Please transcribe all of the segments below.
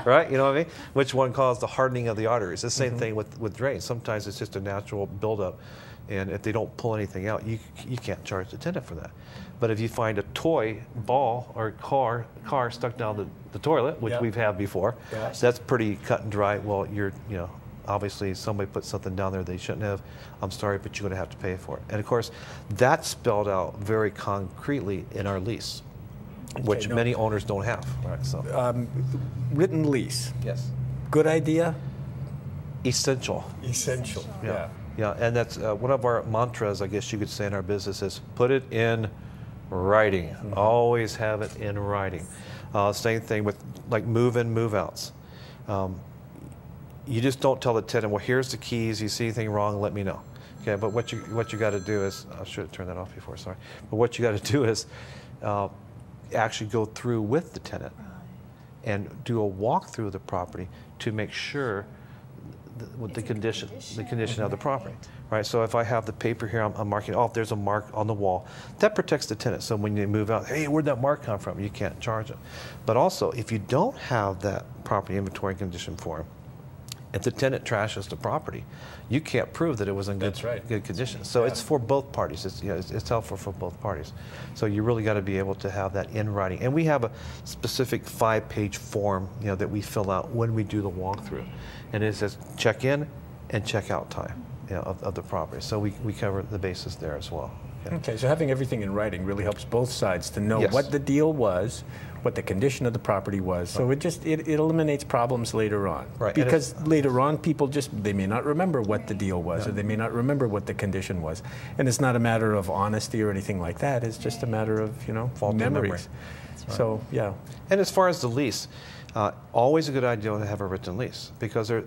right? You know what I mean? Which one caused the hardening of the arteries? The same thing with drains. Sometimes it's just a natural buildup, and if they don't pull anything out, you can't charge the tenant for that. But if you find a toy ball or car stuck down the toilet, which we've had before, that's pretty cut and dry. Well, obviously somebody put something down there they shouldn't have. I'm sorry, but you're going to have to pay for it. And of course, that's spelled out very concretely in our lease, which many owners don't have. Right. So, written lease. Yes. Good idea. Essential. Essential. Yeah. Yeah, and that's one of our mantras, I guess you could say, in our business is put it in writing. Always have it in writing. Same thing with like move-in, move-outs. You just don't tell the tenant, well, here's the keys. You see anything wrong, let me know. Okay, but what you got to do is, I should have turned that off before, sorry. But what you got to do is actually go through with the tenant and do a walkthrough of the property to make sure the condition of the property. Right. So if I have the paper here, I'm marking, oh, there's a mark on the wall. That protects the tenant. So when you move out, hey, where'd that mark come from? You can't charge them. But also, if you don't have that property inventory condition form, if the tenant trashes the property, you can't prove that it was in good condition. So it's for both parties. It's helpful for both parties. So you really got to be able to have that in writing. And we have a specific 5-page form, that we fill out when we do the walkthrough, and it says check in and check out time, of the property. So we cover the bases there as well. Okay, so having everything in writing really helps both sides to know what the deal was, what the condition of the property was. So it eliminates problems later on. Right. Because later on, people they may not remember what the deal was, or they may not remember what the condition was. And it's not a matter of honesty or anything like that. It's just a matter of, faulty memories. Right. So, yeah. And as far as the lease, always a good idea to have a written lease, because there are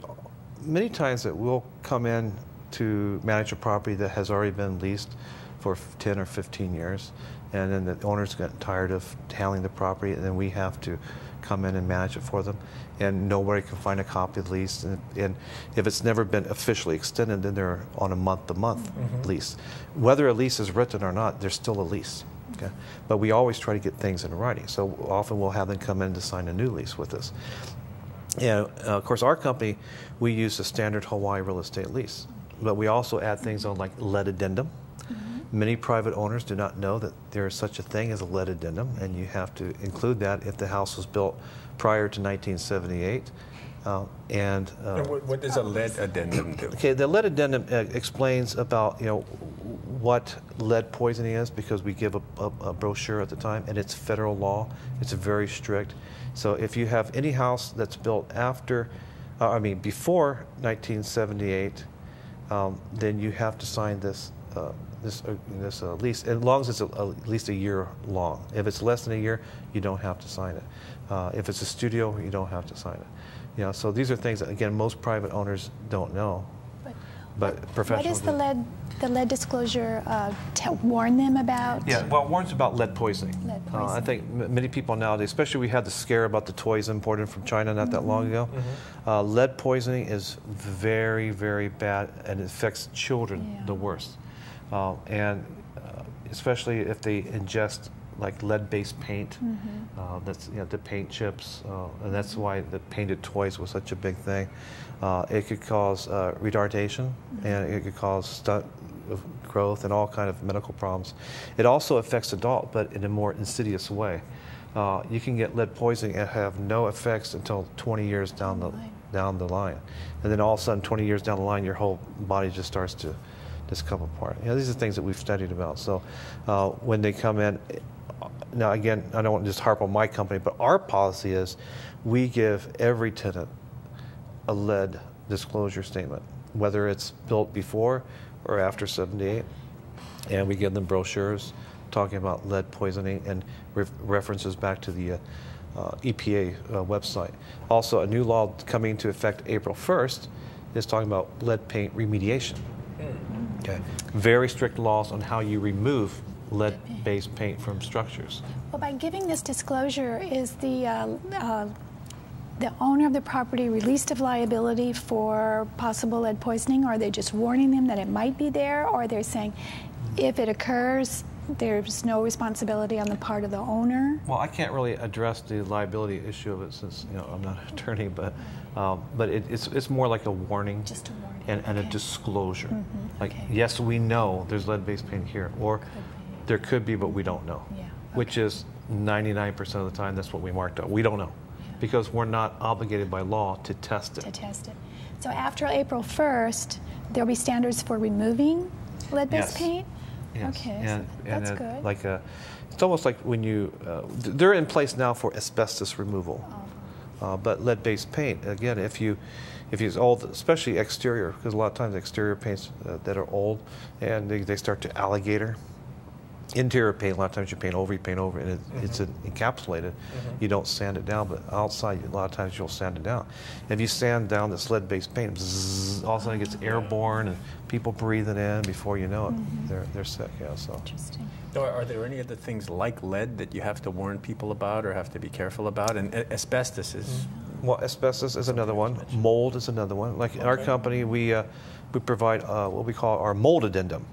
many times that we'll come in to manage a property that has already been leased for 10 or 15 years, and then the owners get tired of handling the property, and then we have to come in and manage it for them, and nobody can find a copy of the lease, and if it's never been officially extended, then they're on a month-to-month lease. Whether a lease is written or not, there's still a lease. Okay? But we always try to get things in writing, so often we'll have them come in to sign a new lease with us. And of course, our company, we use a standard Hawaii real estate lease, but we also add things on like lead addendum. Many private owners do not know that there is such a thing as a lead addendum, and you have to include that if the house was built prior to 1978. And what does a lead addendum do? Okay, the lead addendum explains about what lead poisoning is, because we give a brochure at the time, and it's federal law. It's very strict. So if you have any house that's built before 1978, then you have to sign this lease, as long as it's at least a year long. If it's less than a year, you don't have to sign it. If it's a studio, you don't have to sign it. So these are things that, again, most private owners don't know. But professionals. What is the lead disclosure to warn them about? Yeah, well, it warns about lead poisoning. Lead poisoning. I think many people nowadays, especially we had the scare about the toys imported from China not that long ago. Lead poisoning is very, very bad, and it affects children the worst. And especially if they ingest like lead-based paint, that's the paint chips, and that's why the painted toys was such a big thing. It could cause retardation, and it could cause stunt growth and all kind of medical problems. It also affects adult, but in a more insidious way. You can get lead poisoning and have no effects until 20 years down the line, and then all of a sudden, 20 years down the line, your whole body just starts to come apart. These are things that we've studied about. So when they come in, now again, I don't want to just harp on my company, but our policy is we give every tenant a lead disclosure statement, whether it's built before or after 78, and we give them brochures talking about lead poisoning and references back to the EPA website. Also, a new law coming into effect April 1st is talking about lead paint remediation. Okay. Very strict laws on how you remove lead-based paint from structures. Well, by giving this disclosure, is the owner of the property released of liability for possible lead poisoning, or are they just warning them that it might be there, or they're saying if it occurs, there's no responsibility on the part of the owner? Well, I can't really address the liability issue of it since I'm not an attorney, but it's more like a warning. Just a warning. And a disclosure. Like, yes, we know there's lead-based paint here, or there could be, but we don't know. Yeah. Which is 99% of the time, that's what we marked up. We don't know, because we're not obligated by law to test it. So after April 1st, there'll be standards for removing lead-based paint? Yes. Okay, and that's good. Like it's almost like when you, they're in place now for asbestos removal. But lead-based paint, again, if it's old, especially exterior, because a lot of times exterior paints that are old, and they start to alligator. Interior paint, a lot of times you paint over, and it's encapsulated. You don't sand it down, but outside, a lot of times you'll sand it down. If you sand down this lead-based paint, bzzz, all of a sudden it gets airborne, and people breathing in, before you know it, they're sick. Yeah, so. Interesting. Are there any other things like lead that you have to warn people about or have to be careful about? And asbestos is... Well, asbestos is another one. Mold is another one. Like in our company, we provide what we call our mold addendum.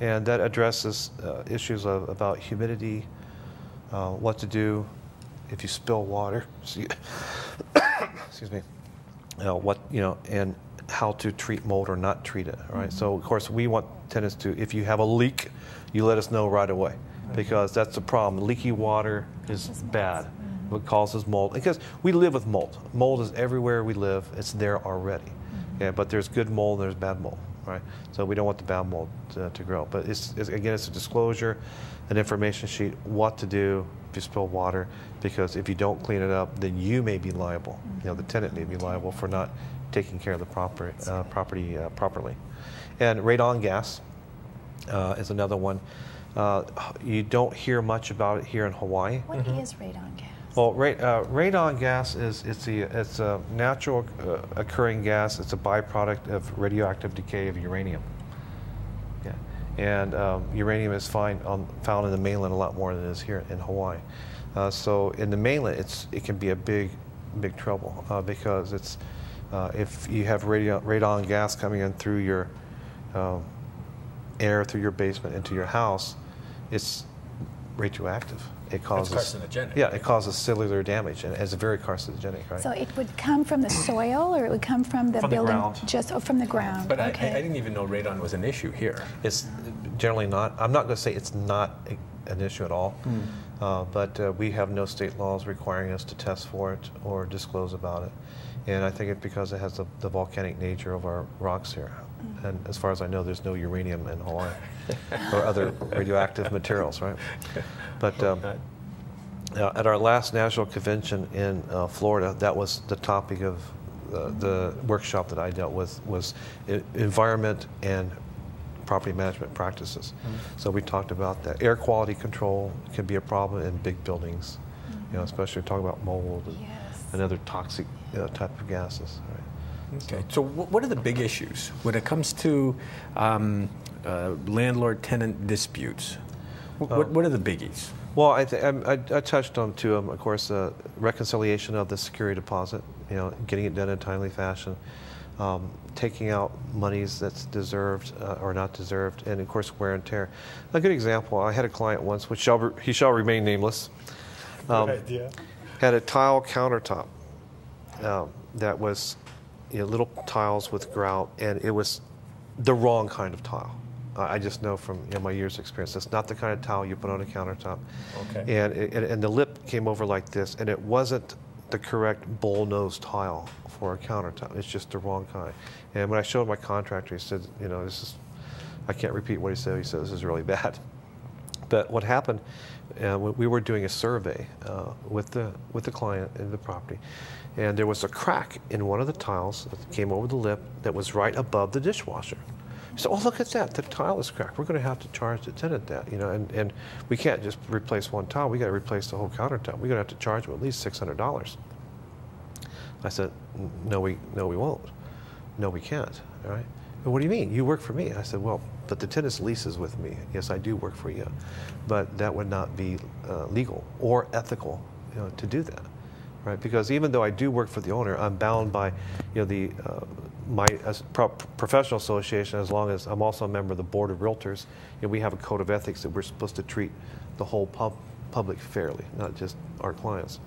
And that addresses issues about humidity, what to do if you spill water, excuse me, and how to treat mold or not treat it, right? So, of course, we want tenants to, if you have a leak, you let us know right away, because that's the problem. Leaky water is bad. What causes mold? Because we live with mold. Mold is everywhere we live. It's there already. Yeah, but there's good mold and there's bad mold. Right? So we don't want the bad mold to grow. But again, it's a disclosure, an information sheet, what to do if you spill water, because if you don't clean it up, then you may be liable. The tenant may be liable for not taking care of the property properly. And radon gas is another one. You don't hear much about it here in Hawaii. What is radon gas? Well, radon gas it's a natural occurring gas. It's a byproduct of radioactive decay of uranium. Yeah, and uranium is found in the mainland a lot more than it is here in Hawaii. So in the mainland, it can be a big trouble because it's if you have radon gas coming in through your air through your basement into your house, it's radioactive. It causes carcinogenic. Yeah, it causes cellular damage, and it's very carcinogenic, right? So it would come from the soil, or it would come from the building? Ground. Just from the ground. But I didn't even know radon was an issue here. It's generally not. I'm not going to say it's not an issue at all, but we have no state laws requiring us to test for it or disclose about it. And I think it's because it has the volcanic nature of our rocks here. And as far as I know, there's no uranium in Hawaii or other radioactive materials, right? But at our last national convention in Florida, that was the topic of the workshop that I dealt with, was environment and property management practices. So we talked about that. Air quality control can be a problem in big buildings, especially talking about mold and other toxic type of gases. Right? Okay. So what are the big issues when it comes to landlord-tenant disputes? What are the biggies? Well, I touched on two of them. Of course, reconciliation of the security deposit, getting it done in a timely fashion, taking out monies that's deserved or not deserved, and of course, wear and tear. A good example, I had a client once, which he shall remain nameless, Good idea. Had a tile countertop that was little tiles with grout, and it was the wrong kind of tile. I just know from my years of experience, that's not the kind of tile you put on a countertop. Okay. And the lip came over like this, and it wasn't the correct bull-nosed tile for a countertop. It's just the wrong kind. And when I showed my contractor, he said, this is, I can't repeat what he said. He said, this is really bad. But what happened, we were doing a survey with the client in the property, and there was a crack in one of the tiles that came over the lip that was right above the dishwasher. So, oh, look at that, the tile is cracked. We're going to have to charge the tenant that, and we can't just replace one tile. We got to replace the whole countertop. We're going to have to charge them at least $600. I said, no, we won't. No, we can't, all right? But what do you mean? You work for me. I said, well, but the tenant's lease is with me. Yes, I do work for you, but that would not be legal or ethical, to do that, right? Because even though I do work for the owner, I'm bound by, the my professional association, as long as I'm also a member of the Board of Realtors, we have a code of ethics that we're supposed to treat the whole public fairly, not just our clients.